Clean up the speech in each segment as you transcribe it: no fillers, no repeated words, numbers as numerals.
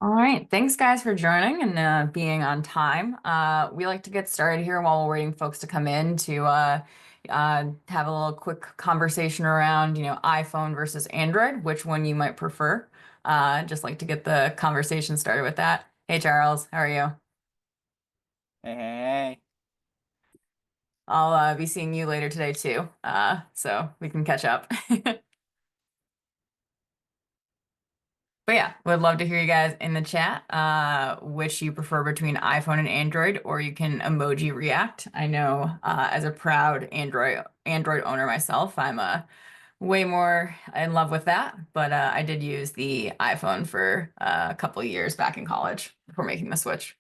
All right, thanks guys for joining and being on time. We like to get started here while we're waiting folks to come in to have a little quick conversation around, iPhone versus Android, which one you might prefer. Just like to get the conversation started with that. Hey Charles, how are you? Hey. I'll be seeing you later today too, so we can catch up. But yeah, would love to hear you guys in the chat, which you prefer between iPhone and Android, or you can emoji react. I know, as a proud Android owner myself, I'm way more in love with that. But I did use the iPhone for a couple of years back in college before making the switch.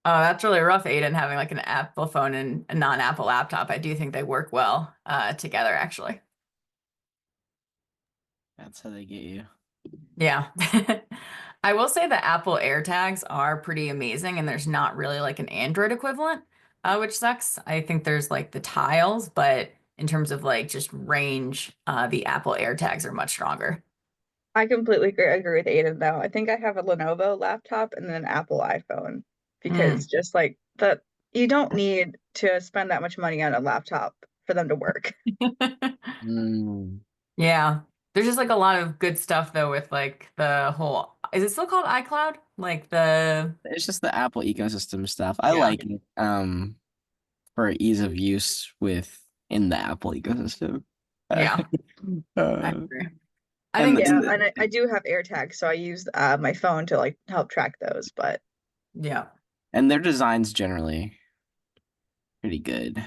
Oh, that's really rough, Aiden, having like an Apple phone and a non-Apple laptop. I do think they work well together, actually. That's how they get you. Yeah. I will say the Apple AirTags are pretty amazing, and there's not really like an Android equivalent, which sucks. I think there's like the tiles, but in terms of like just range, the Apple AirTags are much stronger. I completely agree with Aiden though. I think I have a Lenovo laptop and then an Apple iPhone because Mm. just like that, you don't need to spend that much money on a laptop for them to work. Mm. Yeah. There's just like a lot of good stuff though with like the whole, is it still called iCloud? Like the, It's just the Apple ecosystem stuff. I yeah. like it for ease of use in the Apple ecosystem. Uh, Yeah, I uh, agree. I and think, Yeah, and the, and I do have AirTags, so I use my phone to like help track those. But yeah. and their design's generally pretty good.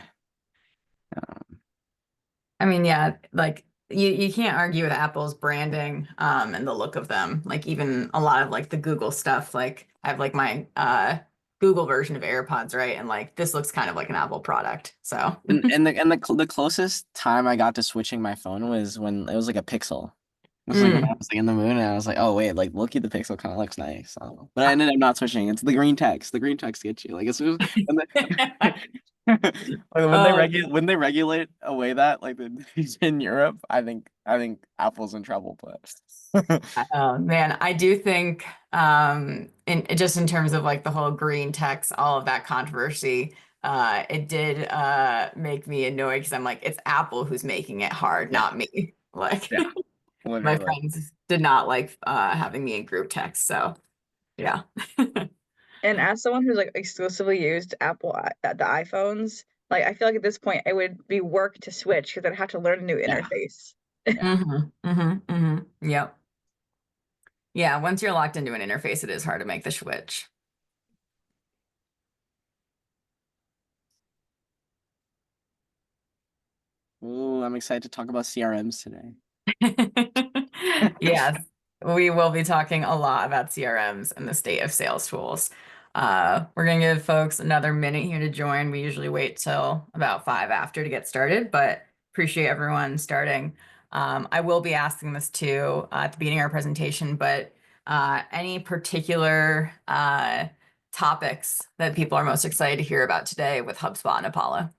I mean, yeah, like you can't argue with Apple's branding and the look of them. Like even a lot of like the Google stuff, like I have like my Google version of AirPods, right? And like this looks kind of like an Apple product. So And the closest time I got to switching my phone was when it was like a Pixel. It was like when I mm. was like in the moon and I was like, oh wait, like look at the Pixel kind of looks nice. But I ended up not switching. It's the green text. The green text gets you. Like as soon as when like, Oh, when they regulate away that like in Europe, I think Apple's in trouble. But oh man, I do think in just in terms of like the whole green text, all of that controversy, it did make me annoyed because I'm like, it's Apple who's making it hard, yeah, not me. Like yeah, my literally. friends did not like having me in group text. So yeah. and as someone who's like exclusively used the iPhones, like I feel like at this point it would be work to switch because I'd have to learn a new Yeah, interface. yeah. Yep. Yeah, once you're locked into an interface, it is hard to make the switch. Ooh, I'm excited to talk about CRMs today. Yes, we will be talking a lot about CRMs and the state of sales tools. We're going to give folks another minute here to join. We usually wait till about 5 after to get started, but appreciate everyone starting. I will be asking this too at the beginning of our presentation, but any particular topics that people are most excited to hear about today with HubSpot and Apollo?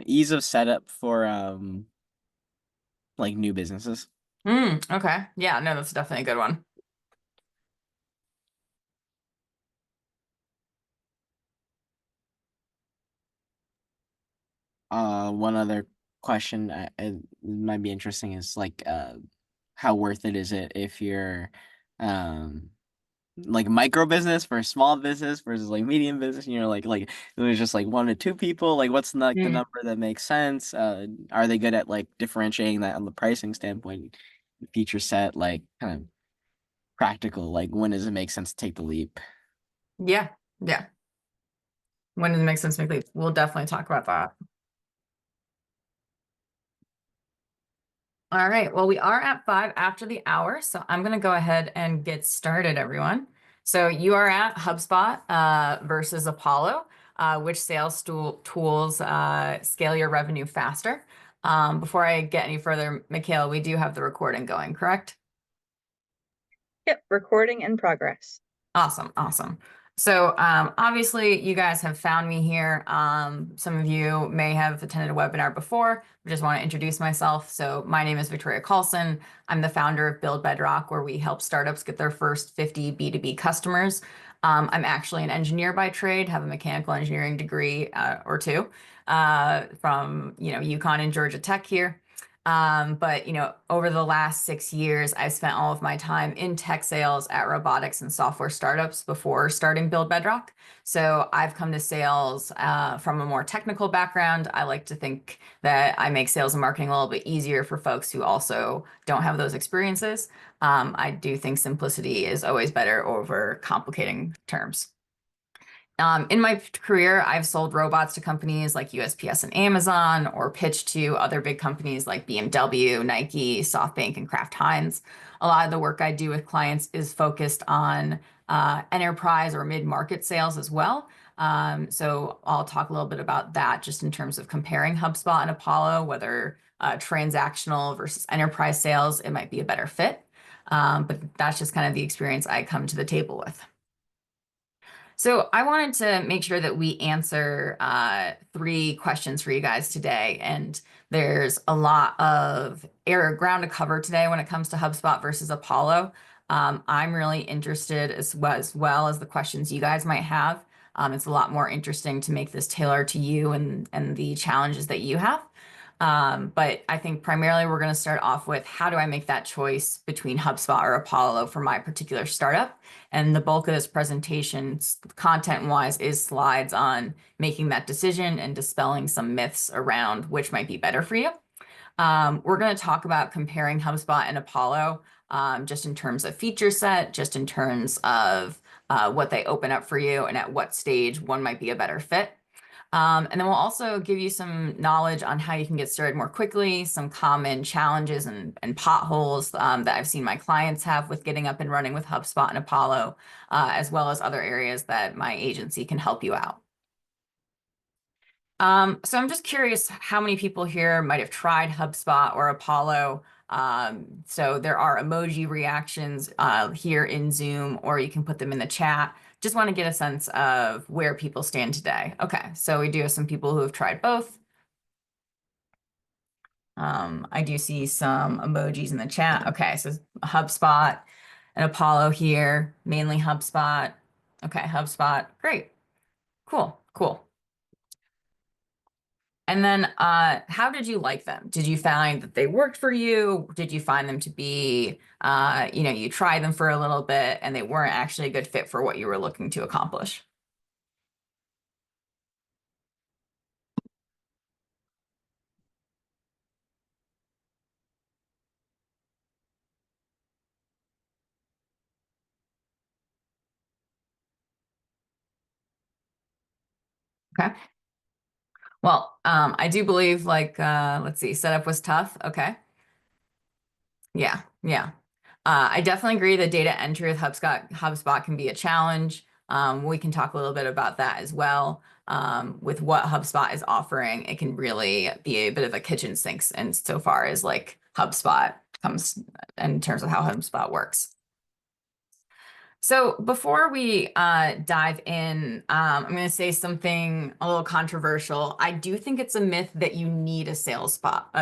Ease of setup for like new businesses. Okay. Yeah, no, that's definitely a good one. One other question it might be interesting is like how worth it is it if you're um like micro business versus small business versus like medium business, like there's just like one to two people, like what's like the Mm. number that makes sense? Are they good at like differentiating that on the pricing standpoint, feature set, like kind of practical, like when does it make sense to take the leap? Yeah, yeah. When does it make sense to make leaps? We'll definitely talk about that. All right. Well, we are at 5 after the hour, so I'm going to go ahead and get started, everyone. So you are at HubSpot versus Apollo. Which sales tools scale your revenue faster? Before I get any further, Mikhail, we do have the recording going, correct? Yep, recording in progress. Awesome, awesome. So obviously you guys have found me here. Some of you may have attended a webinar before. I just want to introduce myself. So my name is Victoria Kallsen. I'm the founder of Build Bedrock, where we help startups get their first 50 B2B customers. I'm actually an engineer by trade, have a mechanical engineering degree or two from UConn and Georgia Tech here. But over the last 6 years, I spent all of my time in tech sales at robotics and software startups before starting Build Bedrock. So I've come to sales from a more technical background. I like to think that I make sales and marketing a little bit easier for folks who also don't have those experiences. I do think simplicity is always better over complicating terms. In my career, I've sold robots to companies like USPS and Amazon, or pitched to other big companies like BMW, Nike, SoftBank, and Kraft Heinz. A lot of the work I do with clients is focused on enterprise or mid-market sales as well. So I'll talk a little bit about that just in terms of comparing HubSpot and Apollo, whether transactional versus enterprise sales, it might be a better fit. But that's just kind of the experience I come to the table with. So I wanted to make sure that we answer 3 questions for you guys today. And there's a lot of ground to cover today when it comes to HubSpot versus Apollo. I'm really interested as well as the questions you guys might have. It's a lot more interesting to make this tailored to you and the challenges that you have. But I think primarily we're going to start off with, how do I make that choice between HubSpot or Apollo for my particular startup? And the bulk of this presentation, content-wise, is slides on making that decision and dispelling some myths around which might be better for you. We're going to talk about comparing HubSpot and Apollo, just in terms of feature set, just in terms of what they open up for you and at what stage one might be a better fit. And then we'll also give you some knowledge on how you can get started more quickly, some common challenges and potholes that I've seen my clients have with getting up and running with HubSpot and Apollo, as well as other areas that my agency can help you out. So I'm just curious how many people here might have tried HubSpot or Apollo. So there are emoji reactions here in Zoom, or you can put them in the chat. Just want to get a sense of where people stand today. Okay, so we do have some people who have tried both. I do see some emojis in the chat. Okay, so HubSpot and Apollo here, mainly HubSpot. Okay, HubSpot, great, cool, cool. And then how did you like them? Did you find that they worked for you? Did you find them to be, you tried them for a little bit and they weren't actually a good fit for what you were looking to accomplish? Okay. Well, I do believe let's see, setup was tough. Okay. Yeah, yeah. I definitely agree that data entry with HubSpot can be a challenge. We can talk a little bit about that as well. With what HubSpot is offering, it can really be a bit of a kitchen sink and so far as like HubSpot comes in terms of how HubSpot works. So before we dive in, I'm going to say something a little controversial. I do think it's a myth that you need a sales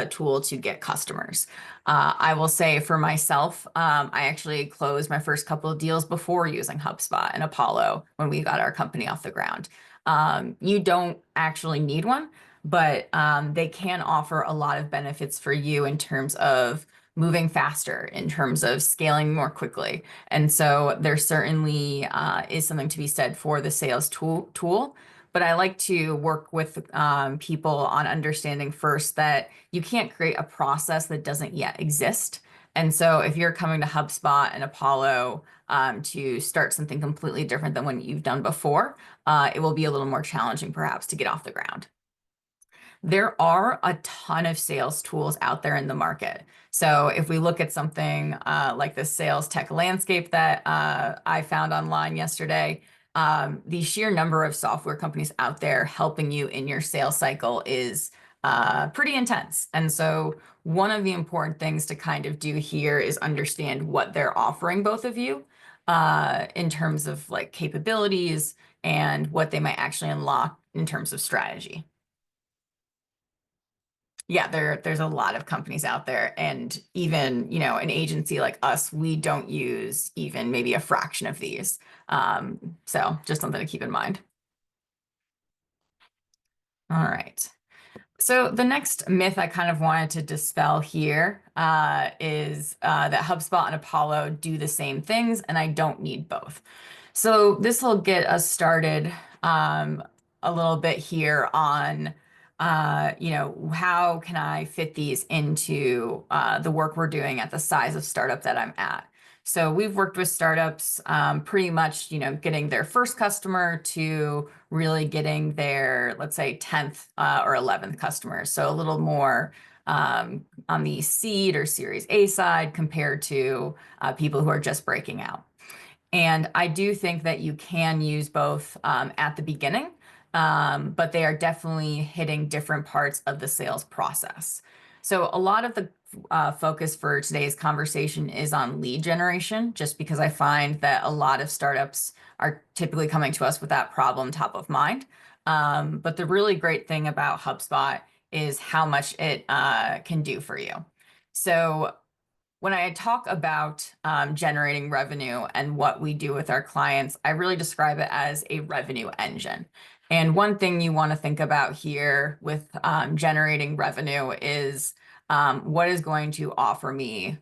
tool to get customers. I will say for myself, I actually closed my first couple of deals before using HubSpot and Apollo when we got our company off the ground. You don't actually need one, but they can offer a lot of benefits for you in terms of moving faster, in terms of scaling more quickly. And so there certainly is something to be said for the sales tool. But I like to work with people on understanding first that you can't create a process that doesn't yet exist. And so if you're coming to HubSpot and Apollo to start something completely different than what you've done before, it will be a little more challenging perhaps to get off the ground. There are a ton of sales tools out there in the market. So if we look at something like the sales tech landscape that I found online yesterday, the sheer number of software companies out there helping you in your sales cycle is pretty intense. And so one of the important things to kind of do here is understand what they're offering both of you in terms of like capabilities and what they might actually unlock in terms of strategy. Yeah, there's a lot of companies out there, and even, you know, an agency like us, we don't use even maybe a fraction of these. So just something to keep in mind. All right. So the next myth I kind of wanted to dispel here is that HubSpot and Apollo do the same things, and I don't need both. So this will get us started a little bit here on, you know, how can I fit these into the work we're doing at the size of startup that I'm at. So we've worked with startups pretty much, you know, getting their first customer to really getting their, let's say, 10th or 11th customer. So a little more on the seed or Series A side compared to people who are just breaking out. And I do think that you can use both at the beginning, but they are definitely hitting different parts of the sales process. So a lot of the focus for today's conversation is on lead generation, just because I find that a lot of startups are typically coming to us with that problem top of mind. But the really great thing about HubSpot is how much it can do for you. So when I talk about generating revenue and what we do with our clients, I really describe it as a revenue engine. And one thing you want to think about here with generating revenue is what is going to offer me,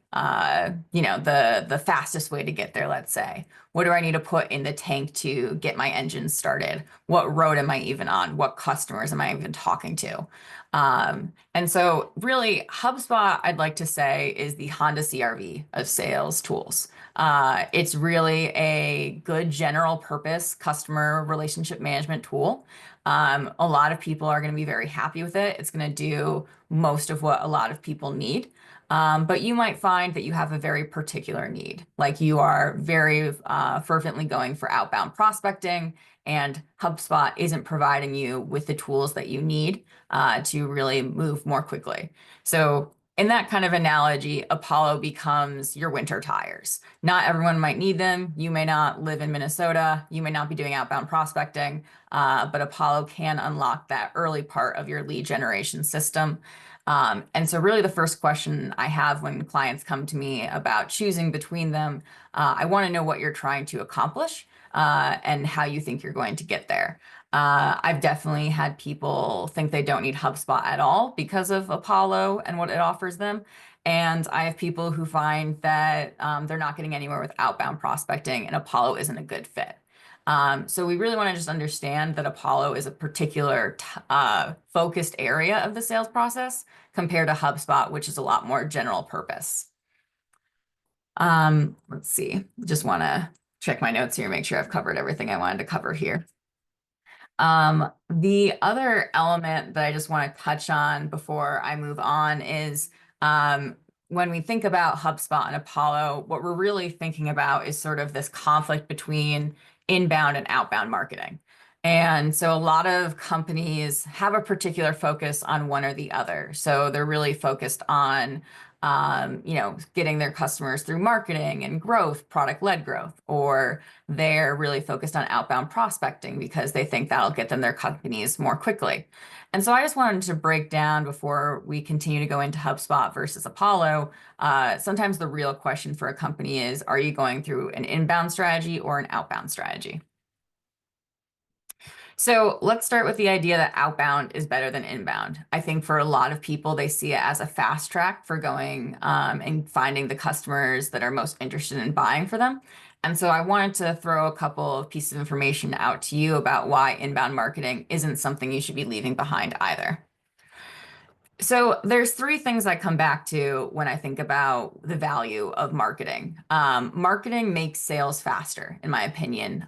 you know, the fastest way to get there, let's say. What do I need to put in the tank to get my engine started? What road am I even on? What customers am I even talking to? And so really HubSpot, I'd like to say, is the Honda CRV of sales tools. It's really a good general purpose customer relationship management tool. A lot of people are going to be very happy with it. It's going to do most of what a lot of people need. But you might find that you have a very particular need, like you are very fervently going for outbound prospecting, and HubSpot isn't providing you with the tools that you need to really move more quickly. So in that kind of analogy, Apollo becomes your winter tires. Not everyone might need them. You may not live in Minnesota. You may not be doing outbound prospecting, but Apollo can unlock that early part of your lead generation system. And so really the first question I have when clients come to me about choosing between them, I want to know what you're trying to accomplish and how you think you're going to get there. I've definitely had people think they don't need HubSpot at all because of Apollo and what it offers them. And I have people who find that they're not getting anywhere with outbound prospecting and Apollo isn't a good fit. So we really want to just understand that Apollo is a particular focused area of the sales process compared to HubSpot, which is a lot more general purpose. Let's see, just want to check my notes here, make sure I've covered everything I wanted to cover here. The other element that I just want to touch on before I move on is when we think about HubSpot and Apollo, what we're really thinking about is sort of this conflict between inbound and outbound marketing. And so a lot of companies have a particular focus on one or the other. So they're really focused on you know, getting their customers through marketing and growth, product-led growth, or they're really focused on outbound prospecting because they think that'll get them their companies more quickly. And so I just wanted to break down before we continue to go into HubSpot versus Apollo. Sometimes the real question for a company is, are you going through an inbound strategy or an outbound strategy? So let's start with the idea that outbound is better than inbound. I think for a lot of people, they see it as a fast track for going and finding the customers that are most interested in buying for them. And so I wanted to throw a couple of pieces of information out to you about why inbound marketing isn't something you should be leaving behind either. So there's three things I come back to when I think about the value of marketing. Marketing makes sales faster, in my opinion.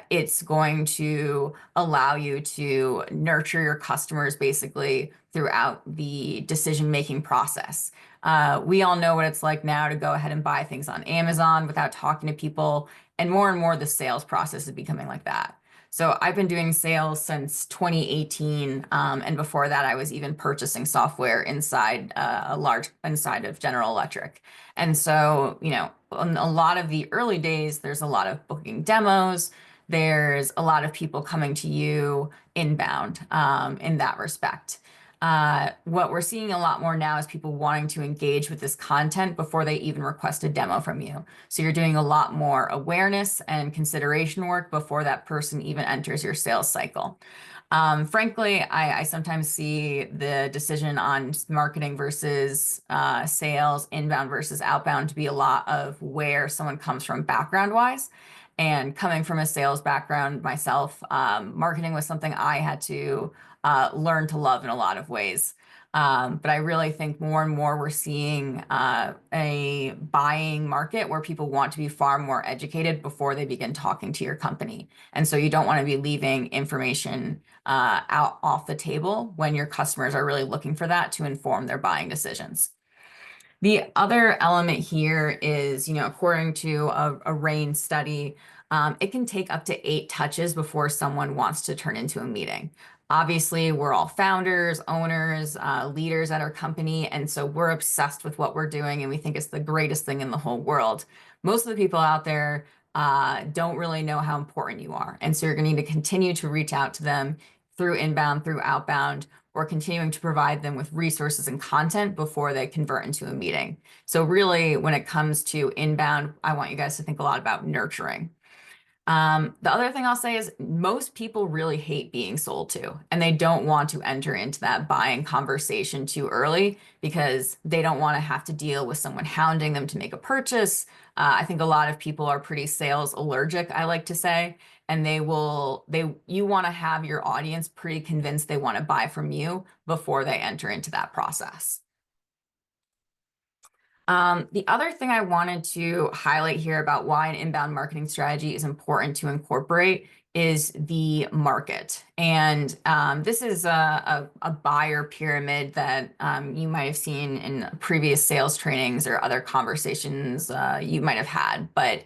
It's going to allow you to nurture your customers basically throughout the decision-making process. We all know what it's like now to go ahead and buy things on Amazon without talking to people, and more the sales process is becoming like that. So I've been doing sales since 2018, and before that, I was even purchasing software inside inside of General Electric. And so, in a lot of the early days, there's a lot of booking demos. There's a lot of people coming to you inbound, in that respect. What we're seeing a lot more now is people wanting to engage with this content before they even request a demo from you. So you're doing a lot more awareness and consideration work before that person even enters your sales cycle. Frankly, I sometimes see the decision on marketing versus sales, inbound versus outbound, to be a lot of where someone comes from background wise. And coming from a sales background myself, marketing was something I had to learn to love in a lot of ways. But I really think more and more we're seeing a buying market where people want to be far more educated before they begin talking to your company. And so you don't want to be leaving information out off the table when your customers are really looking for that to inform their buying decisions. The other element here is, according to a RAIN study, it can take up to 8 touches before someone wants to turn into a meeting. Obviously, we're all founders, owners, leaders at our company, and so we're obsessed with what we're doing, and we think it's the greatest thing in the whole world. Most of the people out there don't really know how important you are, and so you're going to need to continue to reach out to them through inbound, through outbound, or continuing to provide them with resources and content before they convert into a meeting. So really, when it comes to inbound, I want you guys to think a lot about nurturing. The other thing I'll say is most people really hate being sold to, and they don't want to enter into that buying conversation too early because they don't want to have to deal with someone hounding them to make a purchase. I think a lot of people are pretty sales allergic, I like to say, and you want to have your audience pretty convinced they want to buy from you before they enter into that process. The other thing I wanted to highlight here about why an inbound marketing strategy is important to incorporate is the market. And this is a buyer pyramid that you might have seen in previous sales trainings or other conversations you might have had. But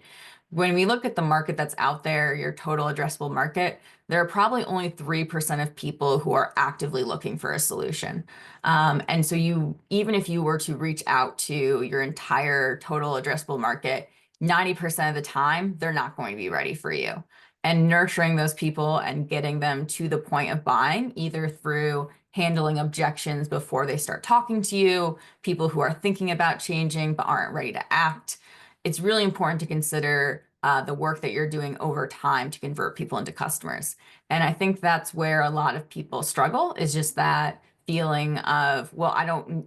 when we look at the market that's out there, your total addressable market, there are probably only 3% of people who are actively looking for a solution. And so even if you were to reach out to your entire total addressable market, 90% of the time, they're not going to be ready for you. And nurturing those people and getting them to the point of buying, either through handling objections before they start talking to you, people who are thinking about changing but aren't ready to act. It's really important to consider the work that you're doing over time to convert people into customers. And I think that's where a lot of people struggle, is just that feeling of, well,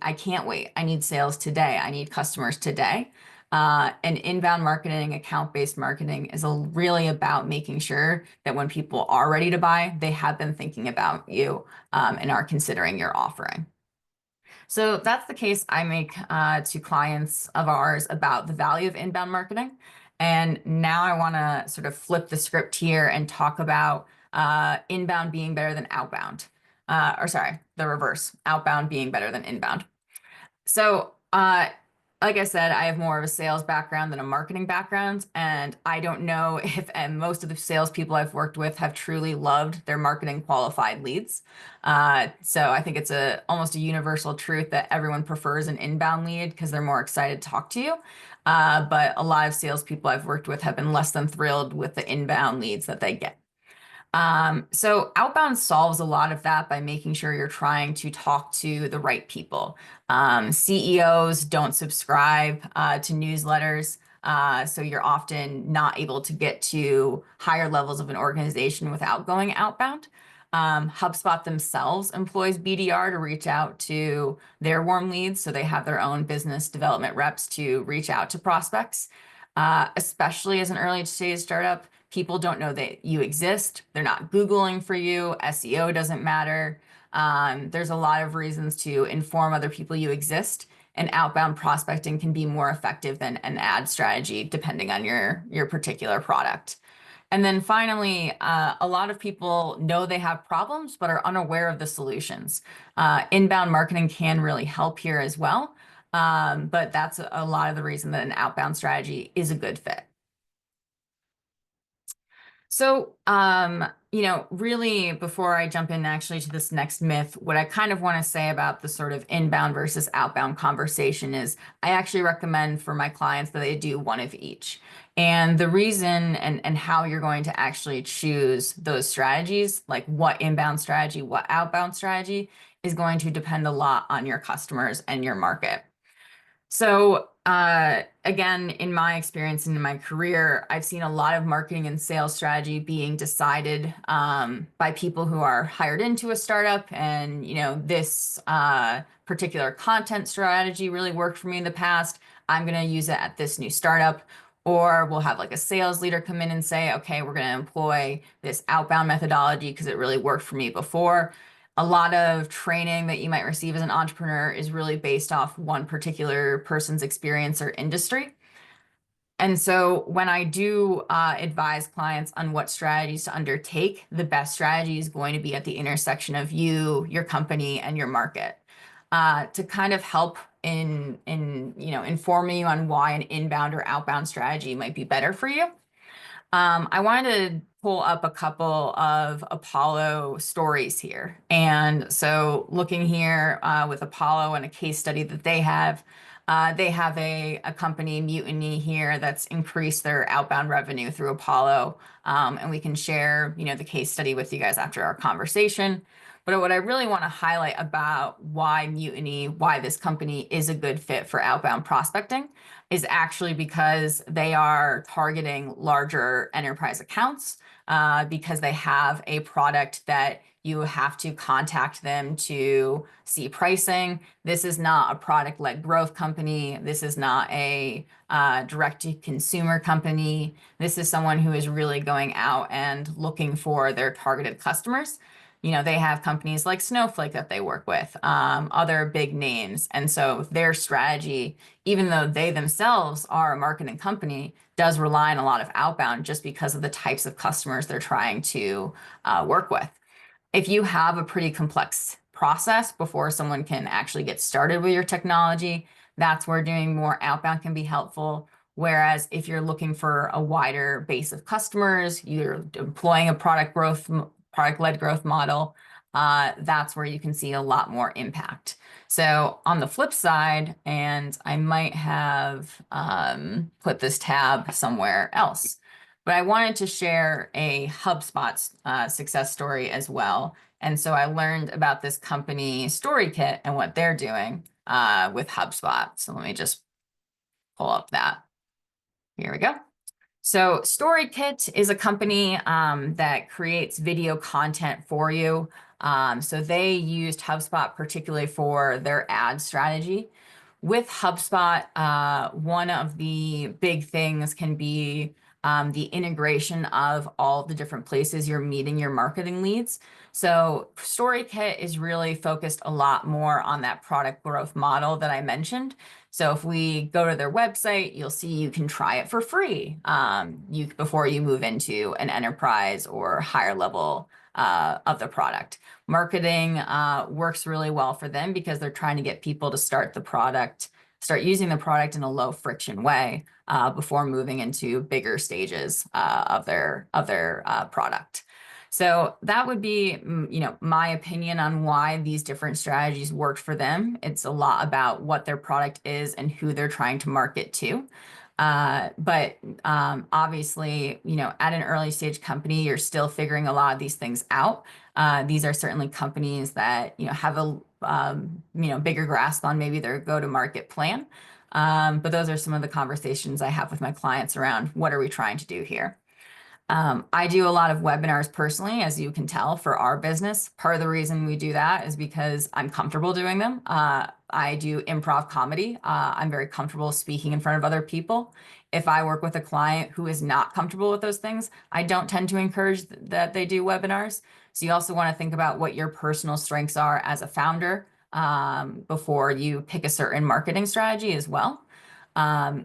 I can't wait. I need sales today. I need customers today. And inbound marketing, account-based marketing is really about making sure that when people are ready to buy, they have been thinking about you and are considering your offering. So that's the case I make to clients of ours about the value of inbound marketing. And now I want to sort of flip the script here and talk about inbound being better than outbound. Or sorry, the reverse, outbound being better than inbound. So, like I said, I have more of a sales background than a marketing background, and I don't know if most of the salespeople I've worked with have truly loved their marketing qualified leads. So I think it's almost a universal truth that everyone prefers an inbound lead because they're more excited to talk to you. But a lot of salespeople I've worked with have been less than thrilled with the inbound leads that they get. So outbound solves a lot of that by making sure you're trying to talk to the right people. CEOs don't subscribe to newsletters, so you're often not able to get to higher levels of an organization without going outbound. Hubspot themselves employs BDR to reach out to their warm leads, so they have their own business development reps to reach out to prospects. Especially as an early stage startup, people don't know that you exist. They're not Googling for you. SEO doesn't matter. There's a lot of reasons to inform other people you exist, and outbound prospecting can be more effective than an ad strategy, depending on your particular product. And then finally, a lot of people know they have problems, but are unaware of the solutions. Inbound marketing can really help here as well. But that's a lot of the reason that an outbound strategy is a good fit. So, really, before I jump in actually to this next myth, what I kind of want to say about the sort of inbound versus outbound conversation is I actually recommend for my clients that they do one of each. And the reason and how you're going to actually choose those strategies, like what inbound strategy, what outbound strategy, is going to depend a lot on your customers and your market. So, again, in my experience and in my career, I've seen a lot of marketing and sales strategy being decided by people who are hired into a startup. And, this particular content strategy really worked for me in the past. I'm going to use it at this new startup. Or we'll have like a sales leader come in and say, okay, we're going to employ this outbound methodology because it really worked for me before. A lot of training that you might receive as an entrepreneur is really based off one particular person's experience or industry. And so when I do advise clients on what strategies to undertake, the best strategy is going to be at the intersection of you, your company, and your market. To kind of help in informing you on why an inbound or outbound strategy might be better for you. I wanted to pull up a couple of Apollo stories here. And so looking here with Apollo and a case study that they have a company, Mutiny, here that's increased their outbound revenue through Apollo. And we can share, the case study with you guys after our conversation. But what I really want to highlight about why Mutiny, why this company is a good fit for outbound prospecting is actually because they are targeting larger enterprise accounts because they have a product that you have to contact them to see pricing. This is not a product-led growth company. This is not a direct-to-consumer company. This is someone who is really going out and looking for their targeted customers. They have companies like Snowflake that they work with, other big names. And so their strategy, even though they themselves are a marketing company, does rely on a lot of outbound just because of the types of customers they're trying to work with. If you have a pretty complex process before someone can actually get started with your technology, that's where doing more outbound can be helpful. Whereas if you're looking for a wider base of customers, you're employing a product-led growth model, that's where you can see a lot more impact. So on the flip side, and I might have put this tab somewhere else, but I wanted to share a HubSpot success story as well. And so I learned about this company, StoryKit, and what they're doing with HubSpot. So let me just pull up that. Here we go. So StoryKit is a company that creates video content for you. So they used HubSpot particularly for their ad strategy. With HubSpot, one of the big things can be the integration of all the different places you're meeting your marketing leads. So StoryKit is really focused a lot more on that product growth model that I mentioned. So if we go to their website, you'll see you can try it for free before you move into an enterprise or higher level of the product. Marketing works really well for them because they're trying to get people to start using the product in a low friction way before moving into bigger stages of their product. So that would be, my opinion on why these different strategies worked for them. It's a lot about what their product is and who they're trying to market to. But obviously, at an early stage company, you're still figuring a lot of these things out. These are certainly companies that, have a, bigger grasp on maybe their go-to-market plan. But those are some of the conversations I have with my clients around what are we trying to do here. I do a lot of webinars personally, as you can tell, for our business. Part of the reason we do that is because I'm comfortable doing them. I do improv comedy. I'm very comfortable speaking in front of other people. If I work with a client who is not comfortable with those things, I don't tend to encourage that they do webinars So you also want to think about what your personal strengths are as a founder before you pick a certain marketing strategy as well.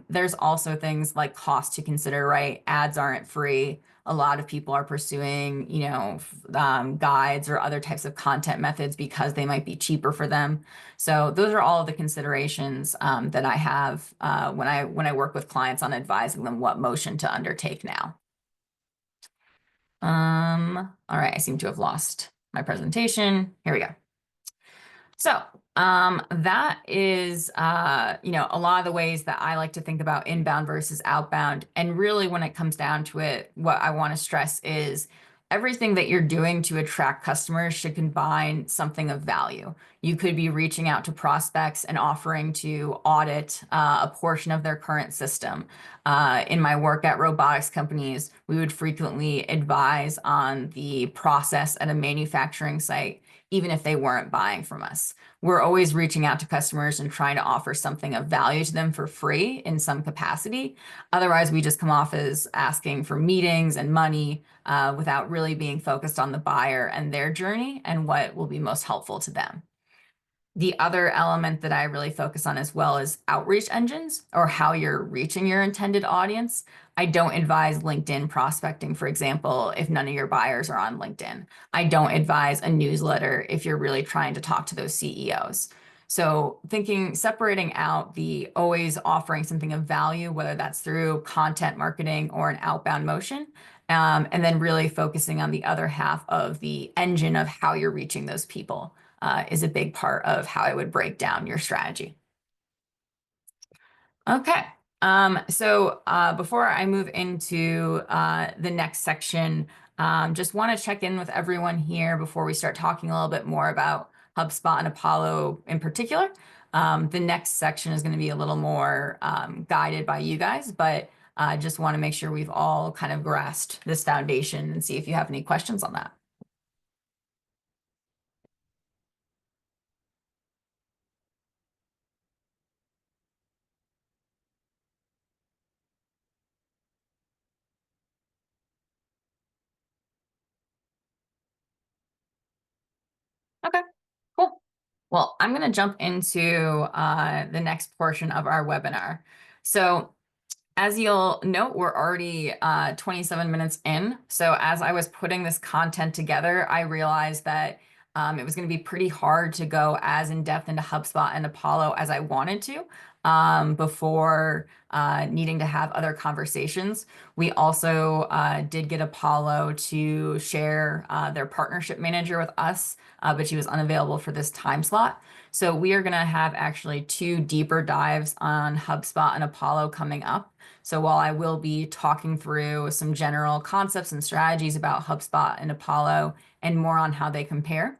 There's also things like cost to consider, right? Ads aren't free. A lot of people are pursuing, guides or other types of content methods because they might be cheaper for them. So those are all of the considerations that I have when I work with clients on advising them what motion to undertake now. All right, I seem to have lost my presentation. Here we go. So that is, a lot of the ways that I like to think about inbound versus outbound. And really, when it comes down to it, what I want to stress is everything that you're doing to attract customers should combine something of value. You could be reaching out to prospects and offering to audit a portion of their current system. In my work at robotics companies, we would frequently advise on the process at a manufacturing site, even if they weren't buying from us. We're always reaching out to customers and trying to offer something of value to them for free in some capacity. Otherwise, we just come off as asking for meetings and money without really being focused on the buyer and their journey and what will be most helpful to them. The other element that I really focus on as well is outreach engines, or how you're reaching your intended audience. I don't advise LinkedIn prospecting, for example, if none of your buyers are on LinkedIn. I don't advise a newsletter if you're really trying to talk to those CEOs. So separating out the always offering something of value, whether that's through content marketing or an outbound motion, and then really focusing on the other half of the engine of how you're reaching those people is a big part of how I would break down your strategy. Okay. So before I move into the next section, just want to check in with everyone here before we start talking a little bit more about HubSpot and Apollo in particular. The next section is going to be a little more guided by you guys, but I just want to make sure we've all kind of grasped this foundation and see if you have any questions on that. Okay, cool. Well, I'm going to jump into the next portion of our webinar. So as you'll note, we're already 27 minutes in. So as I was putting this content together, I realized that it was going to be pretty hard to go as in depth into HubSpot and Apollo as I wanted to before needing to have other conversations. We also did get Apollo to share their partnership manager with us, but she was unavailable for this time slot. So we are going to have actually 2 deeper dives on HubSpot and Apollo coming up. So while I will be talking through some general concepts and strategies about HubSpot and Apollo and more on how they compare,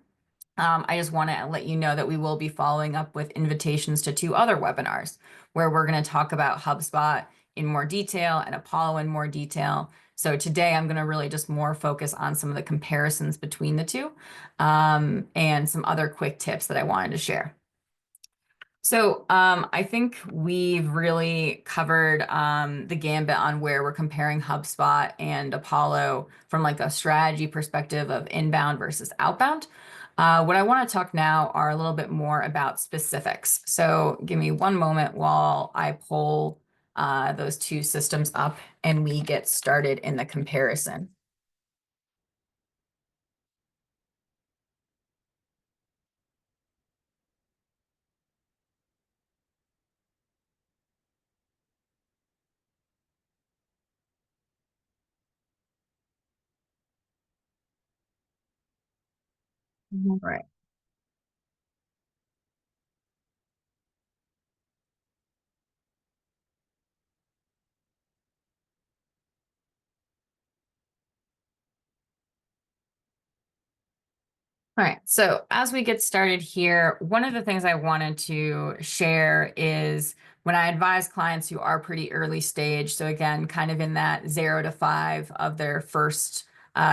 I just want to let you know that we will be following up with invitations to 2 other webinars where we're going to talk about HubSpot in more detail and Apollo in more detail. So today I'm going to really just more focus on some of the comparisons between the 2 and some other quick tips that I wanted to share. So I think we've really covered the gambit on where we're comparing HubSpot and Apollo from like a strategy perspective of inbound versus outbound. What I want to talk now are a little bit more about specifics. So give me one moment while I pull those 2 systems up and we get started in the comparison. All right. All right, so as we get started here, one of the things I wanted to share is when I advise clients who are pretty early stage, so again, kind of in that 0 to 5 of their first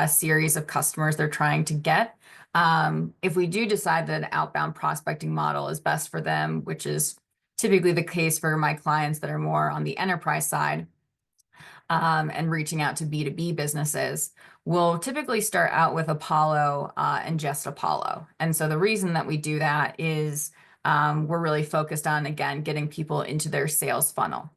series of customers they're trying to get. If we do decide that an outbound prospecting model is best for them, which is typically the case for my clients that are more on the enterprise side, and reaching out to B2B businesses, we'll typically start out with Apollo and just Apollo. And so the reason that we do that is we're really focused on, again, getting people into their sales funnel.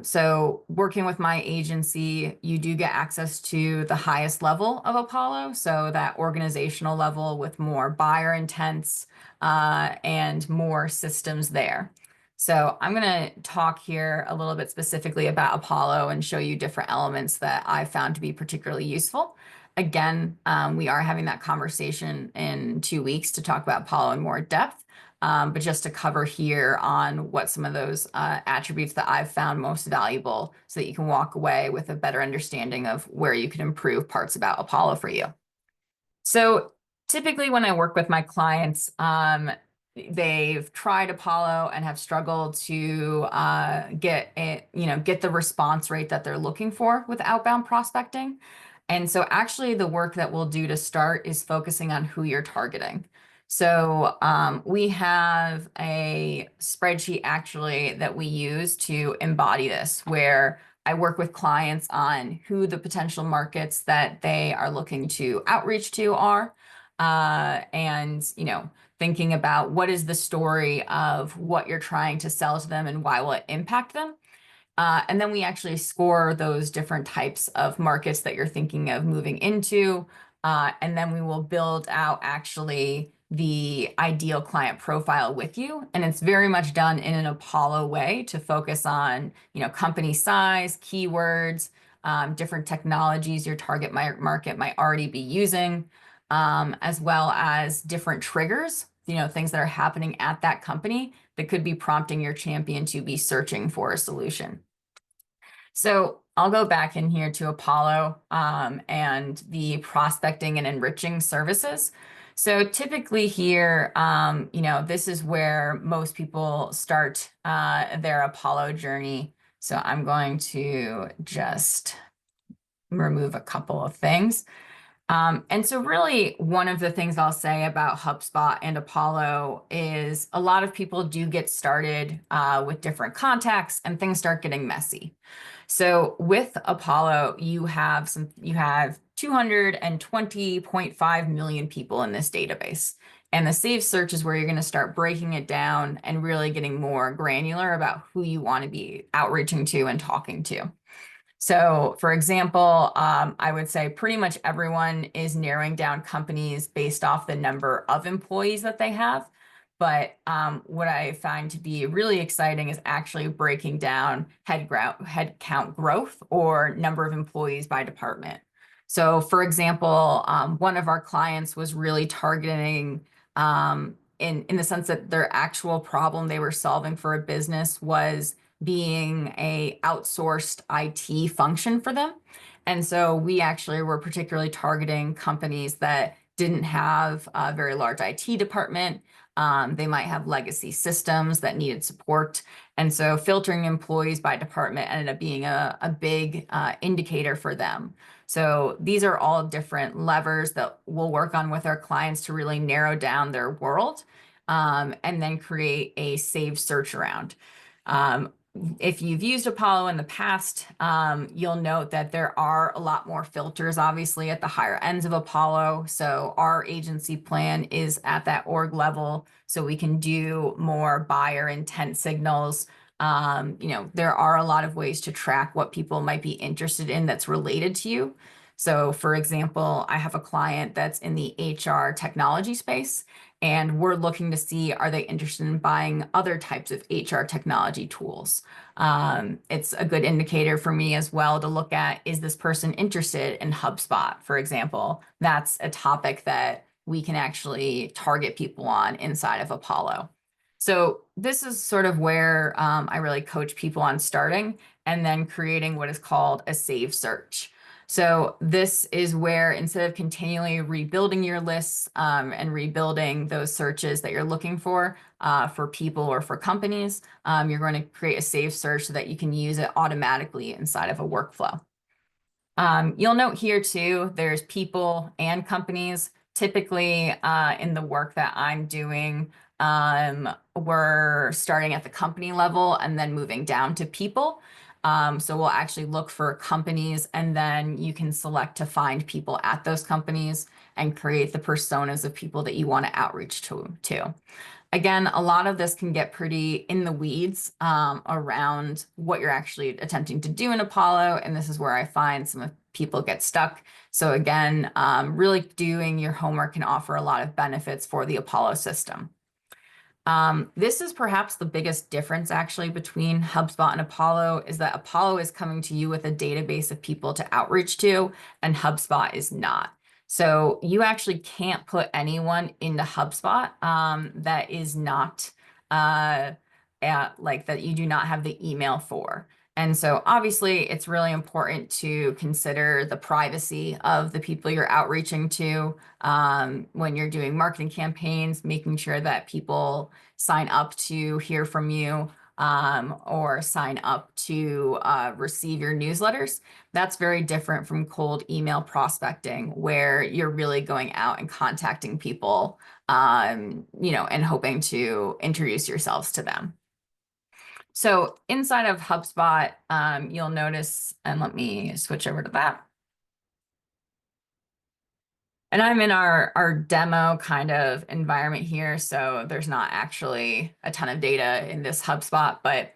So working with my agency, you do get access to the highest level of Apollo. So that organizational level with more buyer intents and more systems there. So I'm going to talk here a little bit specifically about Apollo and show you different elements that I found to be particularly useful. Again, we are having that conversation in 2 weeks to talk about Apollo in more depth. But just to cover here on what some of those attributes that I've found most valuable so that you can walk away with a better understanding of where you can improve parts about Apollo for you. So typically when I work with my clients, they've tried Apollo and have struggled to get the response rate that they're looking for with outbound prospecting. And so actually the work that we'll do to start is focusing on who you're targeting. So we have a spreadsheet actually that we use to embody this, where I work with clients on who the potential markets that they are looking to outreach to are, and thinking about what is the story of what you're trying to sell to them and why will it impact them. And then we actually score those different types of markets that you're thinking of moving into. And then we will build out actually the ideal client profile with you. And it's very much done in an Apollo way to focus on, company size, keywords, different technologies your target market might already be using, as well as different triggers, things that are happening at that company that could be prompting your champion to be searching for a solution. So I'll go back in here to Apollo and the prospecting and enriching services. So typically here, this is where most people start their Apollo journey. So I'm going to just remove a couple of things. And so really one of the things I'll say about HubSpot and Apollo is a lot of people do get started with different contacts and things start getting messy. So with Apollo, you have 220.5 million people in this database. And the saved search is where you're going to start breaking it down and really getting more granular about who you want to be outreaching to and talking to. So for example, I would say pretty much everyone is narrowing down companies based off the number of employees that they have. But what I find to be really exciting is actually breaking down head count growth or number of employees by department. So for example, one of our clients was really targeting in the sense that their actual problem they were solving for a business was being a outsourced IT function for them. And so we actually were particularly targeting companies that didn't have a very large IT department. They might have legacy systems that needed support. And so filtering employees by department ended up being a big indicator for them. So these are all different levers that we'll work on with our clients to really narrow down their world, and then create a saved search around. If you've used Apollo in the past, you'll note that there are a lot more filters, obviously, at the higher ends of Apollo. So our agency plan is at that org level, so we can do more buyer intent signals. There are a lot of ways to track what people might be interested in that's related to you. So for example, I have a client that's in the HR technology space, and we're looking to see, are they interested in buying other types of HR technology tools? It's a good indicator for me as well to look at, is this person interested in HubSpot, for example? That's a topic that we can actually target people on inside of Apollo. So this is sort of where I really coach people on starting and then creating what is called a save search. So this is where, instead of continually rebuilding your lists and rebuilding those searches that you're looking for people or for companies, you're going to create a saved search so that you can use it automatically inside of a workflow. You'll note here too, there's people and companies. Typically in the work that I'm doing, we're starting at the company level and then moving down to people. So we'll actually look for companies, and then you can select to find people at those companies and create the personas of people that you want to outreach to. Again, a lot of this can get pretty in the weeds around what you're actually attempting to do in Apollo, and this is where I find some people get stuck. So again, really doing your homework can offer a lot of benefits for the Apollo system. This is perhaps the biggest difference actually between HubSpot and Apollo, is that Apollo is coming to you with a database of people to outreach to, and HubSpot is not. So you actually can't put anyone into HubSpot that is not like that you do not have the email for. And so obviously it's really important to consider the privacy of the people you're outreaching to when you're doing marketing campaigns, making sure that people sign up to hear from you or sign up to receive your newsletters. That's very different from cold email prospecting, where you're really going out and contacting people, and hoping to introduce yourselves to them. So inside of HubSpot, you'll notice, and let me switch over to that. And I'm in our demo kind of environment here, so there's not actually a ton of data in this HubSpot, but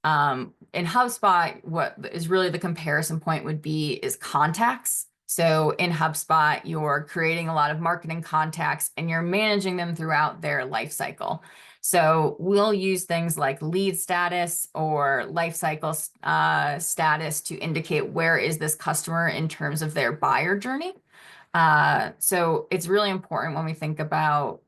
in HubSpot, what is really the comparison point would be is contacts. So in HubSpot, you're creating a lot of marketing contacts and you're managing them throughout their life cycle. So we'll use things like lead status or life cycle status to indicate where is this customer in terms of their buyer journey. So it's really important when we think about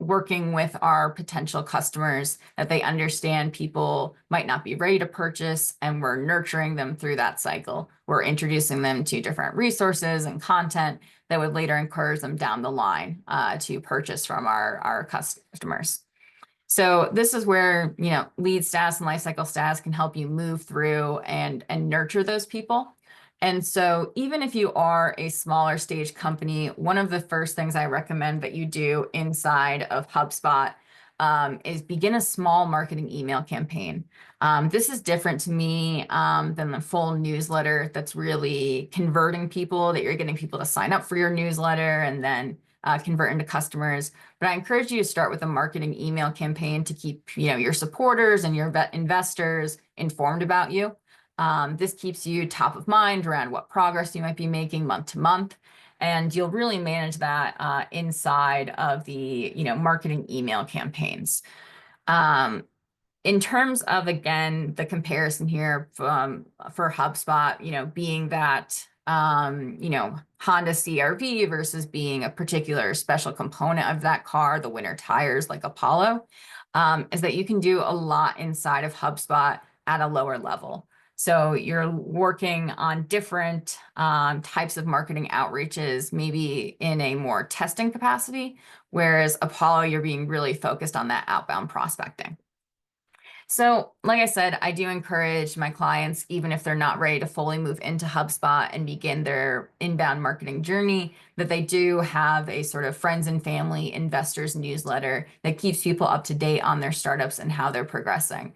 working with our potential customers, that they understand people might not be ready to purchase, and we're nurturing them through that cycle. We're introducing them to different resources and content that would later encourage them down the line to purchase from our customers. So this is where, lead status and lifecycle status can help you move through and nurture those people. And so even if you are a smaller stage company, one of the first things I recommend that you do inside of HubSpot is begin a small marketing email campaign. This is different to me than the full newsletter that's really converting people, that you're getting people to sign up for your newsletter and then convert into customers. But I encourage you to start with a marketing email campaign to keep your supporters and your investors informed about you. This keeps you top of mind around what progress you might be making month to month, and you'll really manage that inside of the marketing email campaigns. In terms of, again, the comparison here for HubSpot, being that Honda CRV versus being a particular special component of that car, the winter tires like Apollo, is that you can do a lot inside of HubSpot at a lower level. So you're working on different types of marketing outreaches, maybe in a more testing capacity, whereas Apollo, you're being really focused on that outbound prospecting. So like I said, I do encourage my clients, even if they're not ready to fully move into HubSpot and begin their inbound marketing journey, that they do have a sort of friends and family investors newsletter that keeps people up to date on their startups and how they're progressing.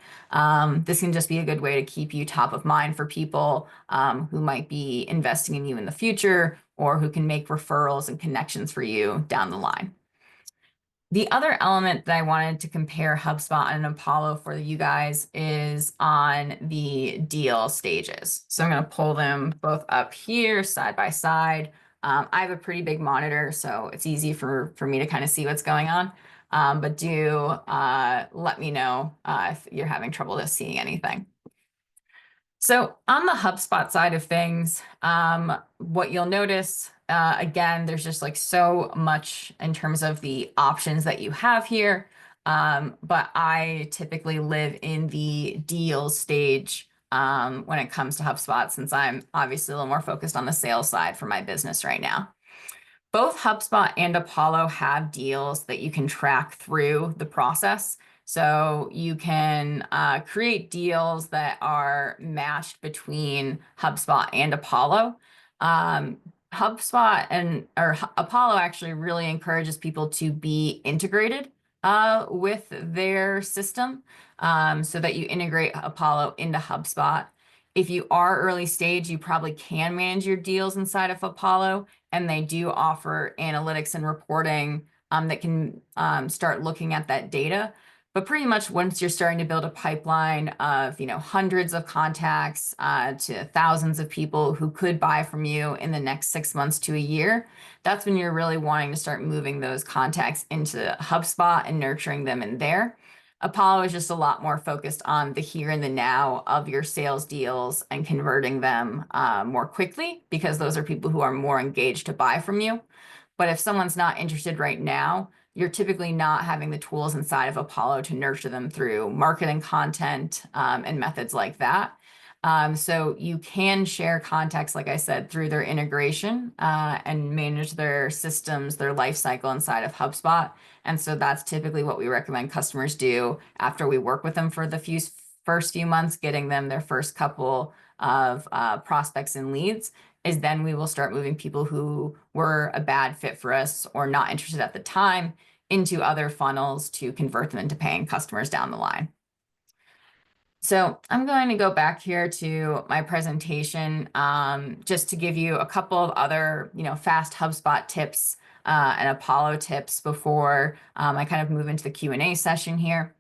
This can just be a good way to keep you top of mind for people who might be investing in you in the future, or who can make referrals and connections for you down the line. The other element that I wanted to compare HubSpot and Apollo for you guys is on the deal stages. So I'm going to pull them both up here side by side. I have a pretty big monitor, so it's easy for me to kind of see what's going on. But do let me know if you're having trouble just seeing anything. So on the HubSpot side of things, what you'll notice, again, there's just like so much in terms of the options that you have here. But I typically live in the deals stage when it comes to HubSpot, since I'm obviously a little more focused on the sales side for my business right now. Both HubSpot and Apollo have deals that you can track through the process. So you can create deals that are matched between HubSpot and Apollo. HubSpot or Apollo actually really encourages people to be integrated. With their system, so that you integrate Apollo into HubSpot. If you are early stage, you probably can manage your deals inside of Apollo, and they do offer analytics and reporting that can start looking at that data. But pretty much once you're starting to build a pipeline of, hundreds of contacts to thousands of people who could buy from you in the next 6 months to a year, that's when you're really wanting to start moving those contacts into HubSpot and nurturing them in there. Apollo is just a lot more focused on the here and the now of your sales deals and converting them more quickly, because those are people who are more engaged to buy from you. But if someone's not interested right now, you're typically not having the tools inside of Apollo to nurture them through marketing content and methods like that. So you can share contacts, like I said, through their integration and manage their systems, their life cycle inside of HubSpot. And so that's typically what we recommend customers do after we work with them for the first few months, getting them their first couple of prospects and leads, is then we will start moving people who were a bad fit for us or not interested at the time into other funnels to convert them into paying customers down the line. So I'm going to go back here to my presentation just to give you a couple of other, fast HubSpot tips and Apollo tips before I kind of move into the Q&A session here.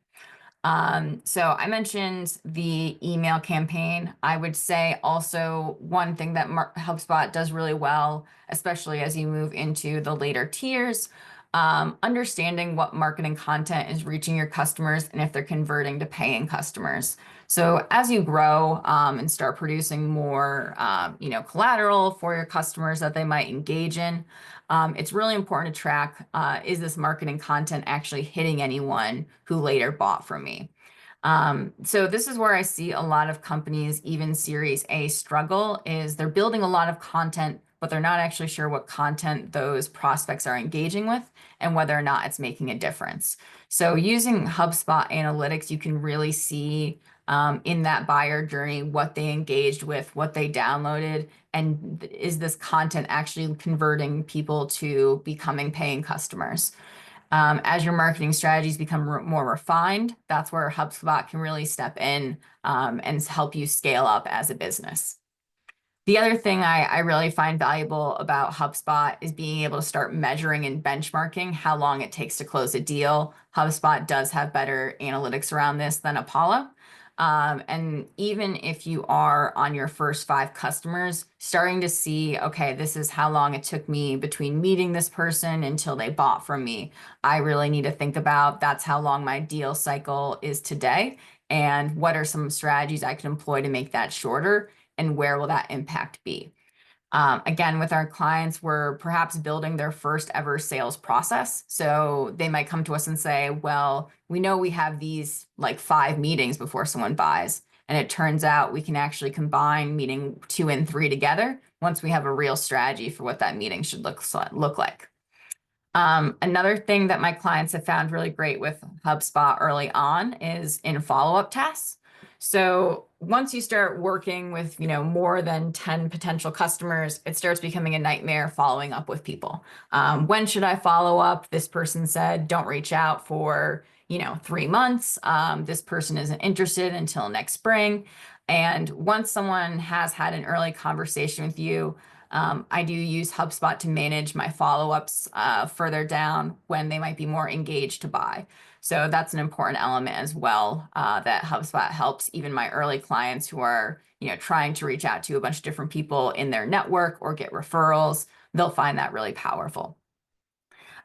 So I mentioned the email campaign. I would say also one thing that HubSpot does really well, especially as you move into the later tiers, understanding what marketing content is reaching your customers and if they're converting to paying customers. So as you grow and start producing more, collateral for your customers that they might engage in, it's really important to track, is this marketing content actually hitting anyone who later bought from me? So this is where I see a lot of companies, even Series A, struggle, is they're building a lot of content, but they're not actually sure what content those prospects are engaging with and whether or not it's making a difference. So using HubSpot analytics, you can really see in that buyer journey what they engaged with, what they downloaded, and is this content actually converting people to becoming paying customers. As your marketing strategies become more refined, that's where HubSpot can really step in and help you scale up as a business. The other thing I really find valuable about HubSpot is being able to start measuring and benchmarking how long it takes to close a deal. HubSpot does have better analytics around this than Apollo. And even if you are on your first 5 customers, starting to see, okay, this is how long it took me between meeting this person until they bought from me. I really need to think about that's how long my deal cycle is today. And what are some strategies I can employ to make that shorter? And where will that impact be? Again, with our clients, we're perhaps building their first ever sales process. So they might come to us and say, well, we know we have these like 5 meetings before someone buys. And it turns out we can actually combine meeting 2 and 3 together once we have a real strategy for what that meeting should look like. Another thing that my clients have found really great with HubSpot early on is in follow-up tasks. So once you start working with, more than 10 potential customers, it starts becoming a nightmare following up with people. When should I follow up? This person said, don't reach out for, 3 months. This person isn't interested until next spring. And once someone has had an early conversation with you, I do use HubSpot to manage my follow-ups further down when they might be more engaged to buy. So that's an important element as well that HubSpot helps even my early clients who are, trying to reach out to a bunch of different people in their network or get referrals. They'll find that really powerful.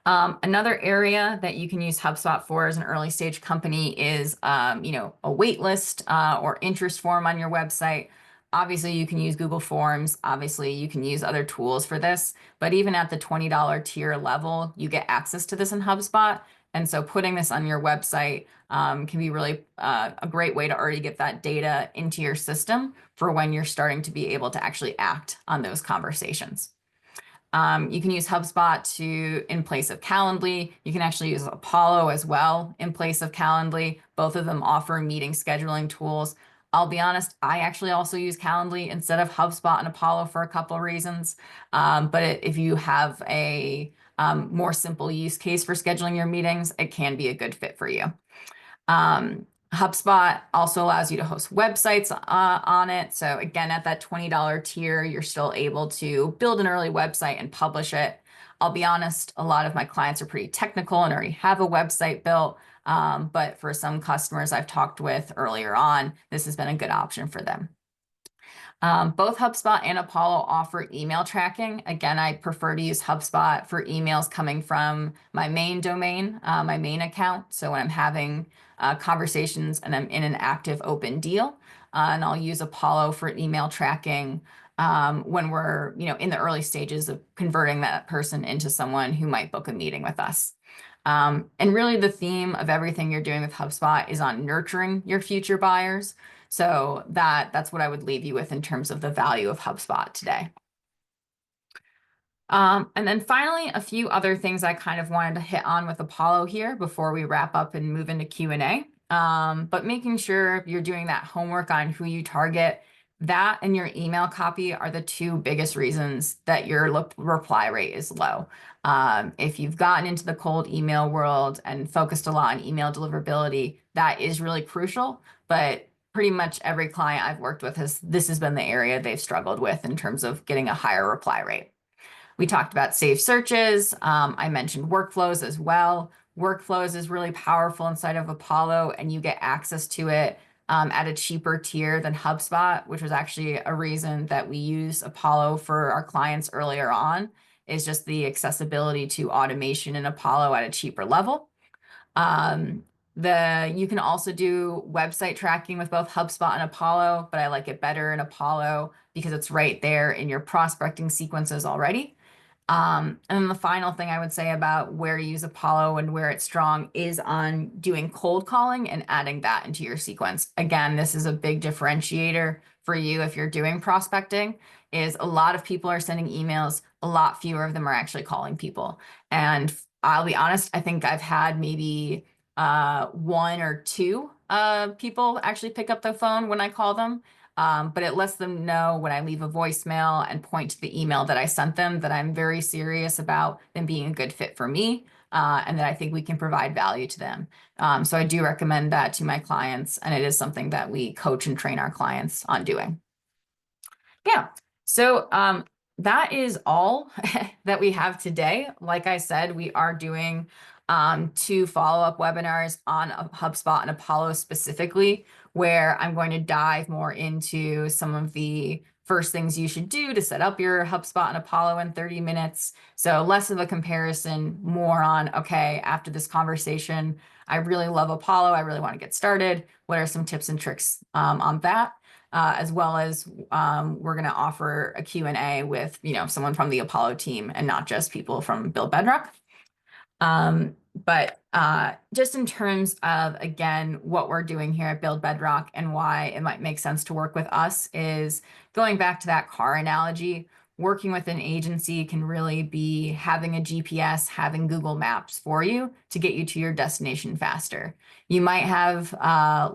Another area that you can use HubSpot for as an early stage company is, a wait list or interest form on your website. Obviously, you can use Google Forms. Obviously, you can use other tools for this. But even at the $20 tier level, you get access to this in HubSpot. And so putting this on your website can be really a great way to already get that data into your system for when you're starting to be able to actually act on those conversations. You can use HubSpot in place of Calendly. You can actually use Apollo as well in place of Calendly. Both of them offer meeting scheduling tools. I'll be honest, I actually also use Calendly instead of HubSpot and Apollo for a couple of reasons. But if you have a more simple use case for scheduling your meetings, it can be a good fit for you. HubSpot also allows you to host websites on it. So again, at that $20 tier, you're still able to build an early website and publish it. I'll be honest, a lot of my clients are pretty technical and already have a website built. But for some customers I've talked with earlier on, this has been a good option for them. Both HubSpot and Apollo offer email tracking. Again, I prefer to use HubSpot for emails coming from my main domain, my main account. So when I'm having conversations and I'm in an active open deal, and I'll use Apollo for email tracking when we're, in the early stages of converting that person into someone who might book a meeting with us. And really the theme of everything you're doing with HubSpot is on nurturing your future buyers. So that's what I would leave you with in terms of the value of HubSpot today. And then finally, a few other things I kind of wanted to hit on with Apollo here before we wrap up and move into Q&A. But making sure you're doing that homework on who you target, that and your email copy are the two biggest reasons that your reply rate is low. If you've gotten into the cold email world and focused a lot on email deliverability, that is really crucial. But pretty much every client I've worked with this has been the area they've struggled with in terms of getting a higher reply rate. We talked about safe searches. I mentioned workflows as well. Workflows is really powerful inside of Apollo, and you get access to it at a cheaper tier than HubSpot, which was actually a reason that we use Apollo for our clients earlier on, is just the accessibility to automation in Apollo at a cheaper level. You can also do website tracking with both HubSpot and Apollo, but I like it better in Apollo because it's right there in your prospecting sequences already. And then the final thing I would say about where to use Apollo and where it's strong is on doing cold calling and adding that into your sequence. Again, this is a big differentiator for you if you're doing prospecting, is a lot of people are sending emails, a lot fewer of them are actually calling people. And I'll be honest, I think I've had maybe one or two people actually pick up the phone when I call them. But it lets them know when I leave a voicemail and point to the email that I sent them that I'm very serious about them being a good fit for me, and that I think we can provide value to them. So I do recommend that to my clients, and it is something that we coach and train our clients on doing. Yeah, so that is all that we have today. Like I said, we are doing 2 follow-up webinars on HubSpot and Apollo specifically, where I'm going to dive more into some of the first things you should do to set up your HubSpot and Apollo in 30 minutes. So less of a comparison, more on, okay, after this conversation, I really love Apollo. I really want to get started. What are some tips and tricks on that? As well as we're going to offer a Q&A with, someone from the Apollo team and not just people from Build Bedrock. But just in terms of, again, what we're doing here at Build Bedrock and why it might make sense to work with us is going back to that car analogy. Working with an agency can really be having a GPS, having Google Maps for you to get you to your destination faster. You might have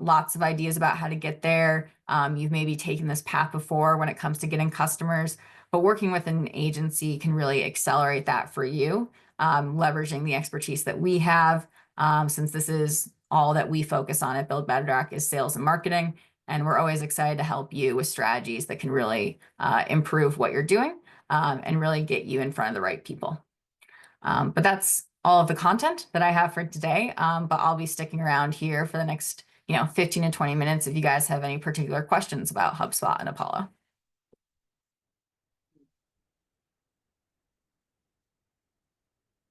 lots of ideas about how to get there. You've maybe taken this path before when it comes to getting customers, but working with an agency can really accelerate that for you, leveraging the expertise that we have, since this is all that we focus on at Build Bedrock is sales and marketing. And we're always excited to help you with strategies that can really improve what you're doing and really get you in front of the right people. But that's all of the content that I have for today. But I'll be sticking around here for the next 15 to 20 minutes if you guys have any particular questions about HubSpot and Apollo.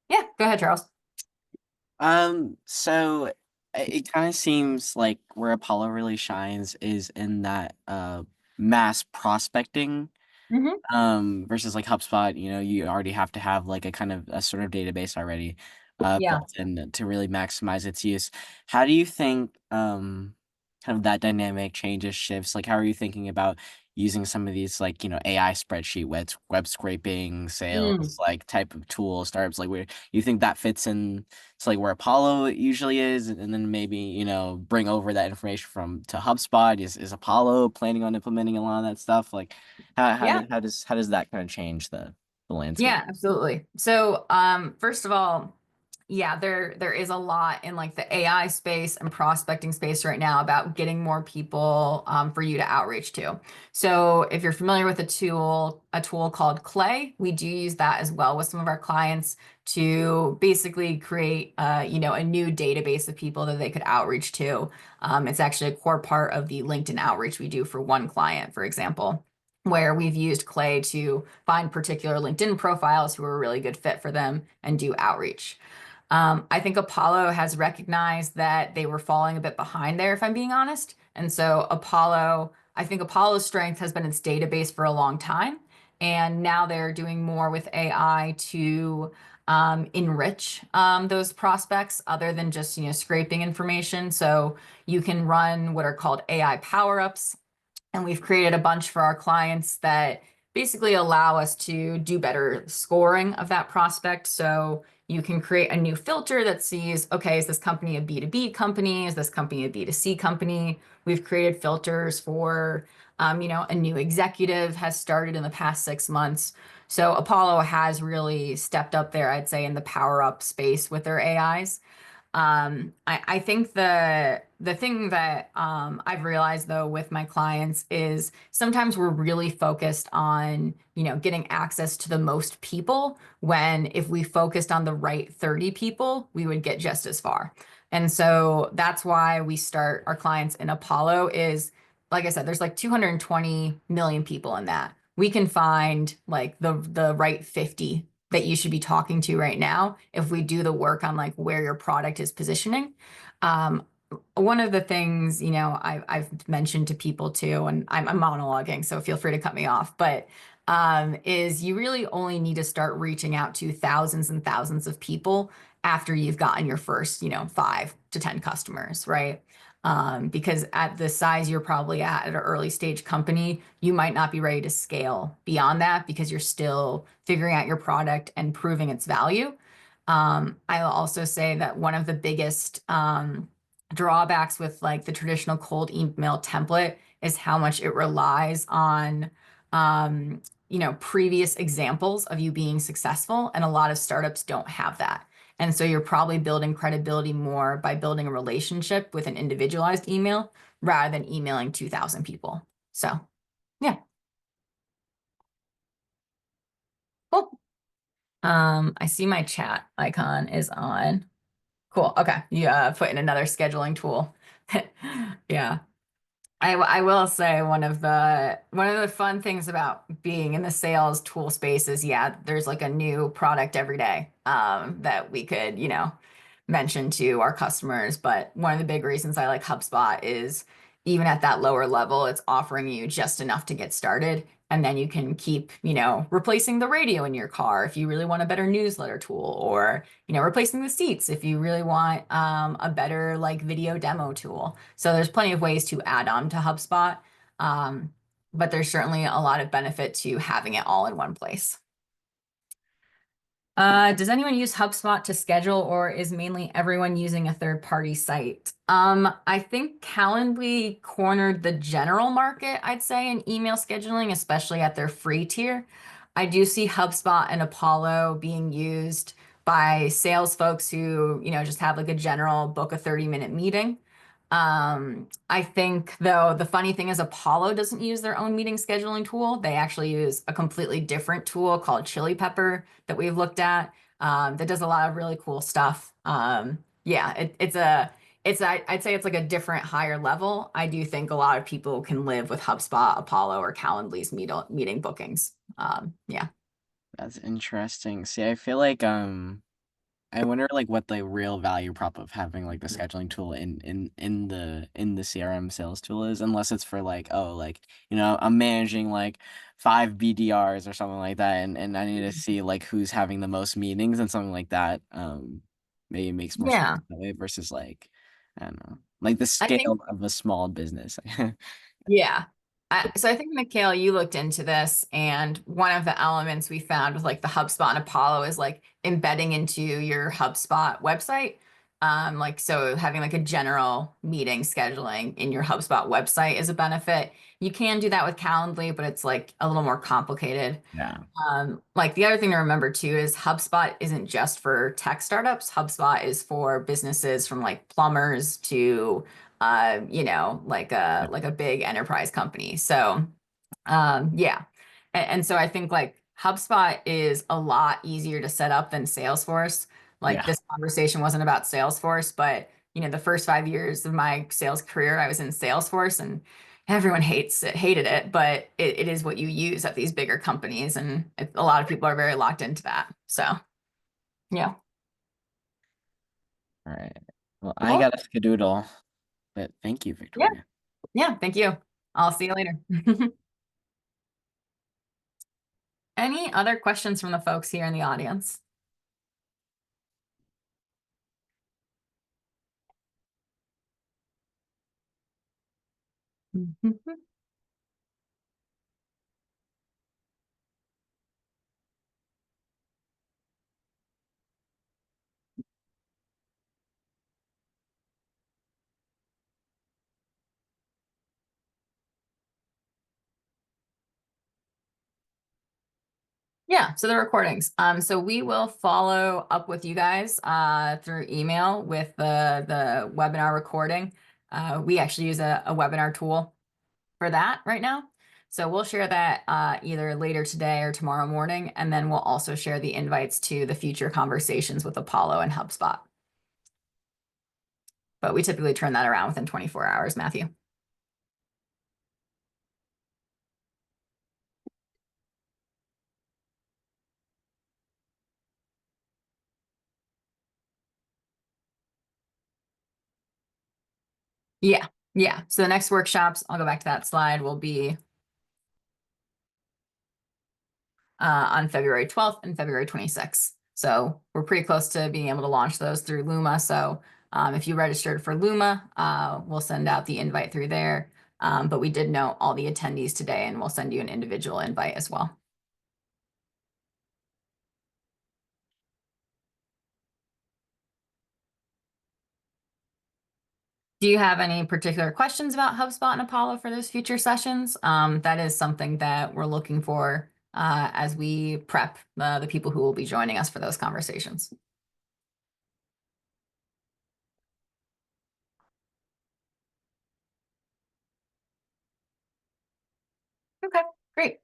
Yeah, go ahead, Charles. So it kind of seems like where Apollo really shines is in that mass prospecting versus like HubSpot, you already have to have like a kind of a sort of database already Yeah. built in to really maximize its use. How do you think kind of that dynamic changes, shifts? Like, how are you thinking about using some of these like, AI spreadsheet web scraping, sales, like type of tools, startups, like where you think that fits in to like where Apollo usually is, and then maybe, bring over that information from to HubSpot? Is Apollo planning on implementing a lot of that stuff? Like how Yeah. how does that kind of change the the landscape? Yeah, absolutely. So, first of all, yeah, there is a lot in like the AI space and prospecting space right now about getting more people for you to outreach to. So, if you're familiar with a tool called Clay, we do use that as well with some of our clients to basically create, a new database of people that they could outreach to. It's actually a core part of the LinkedIn outreach we do for one client, for example, where we've used Clay to find particular LinkedIn profiles who are a really good fit for them and do outreach. I think Apollo has recognized that they were falling a bit behind there, if I'm being honest. And so I think Apollo's strength has been its database for a long time. And now they're doing more with AI to enrich those prospects other than just, scraping information. So you can run what are called AI power-ups, and we've created a bunch for our clients that basically allow us to do better scoring of that prospect. So you can create a new filter that sees, okay, is this company a B2B company? Is this company a B2C company? We've created filters for, a new executive has started in the past 6 months. So Apollo has really stepped up there, I'd say, in the power up space with their AIs. I think the thing that I've realized though with my clients is sometimes we're really focused on, getting access to the most people, when if we focused on the right 30 people, we would get just as far. And so that's why we start our clients in Apollo is, like I said, there's like 220 million people in that. We can find like the right 50 that you should be talking to right now if we do the work on like where your product is positioning. Um, One of the things, I've mentioned to people too, and I'm monologuing, so feel free to cut me off, but is you really only need to start reaching out to thousands and thousands of people after you've gotten your first, 5 to 10 customers, right? Because at the size you're probably at an early stage company, you might not be ready to scale beyond that because you're still figuring out your product and proving its value. I'll also say that one of the biggest drawbacks with like the traditional cold email template is how much it relies on previous examples of you being successful, and a lot of startups don't have that. And so you're probably building credibility more by building a relationship with an individualized email rather than emailing 2,000 people. So, yeah. Cool. I see my chat icon is on. Cool. Okay. You put in another scheduling tool. Yeah. I will say one of the fun things about being in the sales tool space is, yeah, there's like a new product every day that we could, mention to our customers. But one of the big reasons I like HubSpot is even at that lower level, it's offering you just enough to get started. And then you can keep, replacing the radio in your car if you really want a better newsletter tool, or, replacing the seats if you really want a better like video demo tool. So there's plenty of ways to add on to HubSpot. But there's certainly a lot of benefit to having it all in one place. Does anyone use HubSpot to schedule, or is mainly everyone using a third-party site? I think Calendly cornered the general market, I'd say, in email scheduling, especially at their free tier. I do see HubSpot and Apollo being used by sales folks who, just have like a general book a 30-minute meeting. I think though the funny thing is Apollo doesn't use their own meeting scheduling tool. They actually use a completely different tool called Chili Pepper that we've looked at that does a lot of really cool stuff. Yeah, I'd say it's like a different higher level. I do think a lot of people can live with HubSpot, Apollo, or Calendly's meeting bookings. Yeah. That's interesting. See, I feel like I wonder like what the real value prop of having like the scheduling tool in the CRM sales tool is, unless it's for like, oh, like, I'm managing like 5 BDRs or something like that, and I need to see like who's having the most meetings and something like that. Maybe it makes more sense Yeah. that way versus like, I don't know, like the I think scale of a small business. Yeah. So I think, Mikhail, you looked into this, and one of the elements we found with like the HubSpot and Apollo is like embedding into your HubSpot website. Like, so having like a general meeting scheduling in your HubSpot website is a benefit. You can do that with Calendly, but it's like a little more complicated. Yeah. Like the other thing to remember too is HubSpot isn't just for tech startups. HubSpot is for businesses from like plumbers to, like a big enterprise company. So, yeah. And so I think like HubSpot is a lot easier to set up than Salesforce. Like Yeah. this conversation wasn't about Salesforce, but the first 5 years of my sales career, I was in Salesforce and everyone hated it, but it is what you use at these bigger companies. And a lot of people are very locked into that. So, yeah. All right. Well, I Cool. got a skedoodle, but thank you, Yeah. Victoria. Yeah. Thank you. I'll see you later. Any other questions from the folks here in the audience? Yeah, so the recordings. So we will follow up with you guys through email with the webinar recording. We actually use a webinar tool for that right now. So we'll share that either later today or tomorrow morning, and then we'll also share the invites to the future conversations with Apollo and HubSpot. But we typically turn that around within 24 hours, Matthew. Yeah, yeah. So the next workshops, I'll go back to that slide, will be on February 12th and February 26th. So we're pretty close to being able to launch those through Luma. So if you registered for Luma, we'll send out the invite through there. But we did note all the attendees today, and we'll send you an individual invite as well. Do you have any particular questions about HubSpot and Apollo for those future sessions? That is something that we're looking for as we prep the people who will be joining us for those conversations. Okay, great.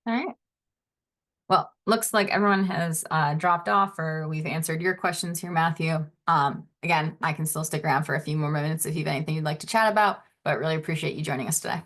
All right. Well, looks like everyone has dropped off, or we've answered your questions here, Matthew. Again, I can still stick around for a few more minutes if you have anything you'd like to chat about, but really appreciate you joining us today.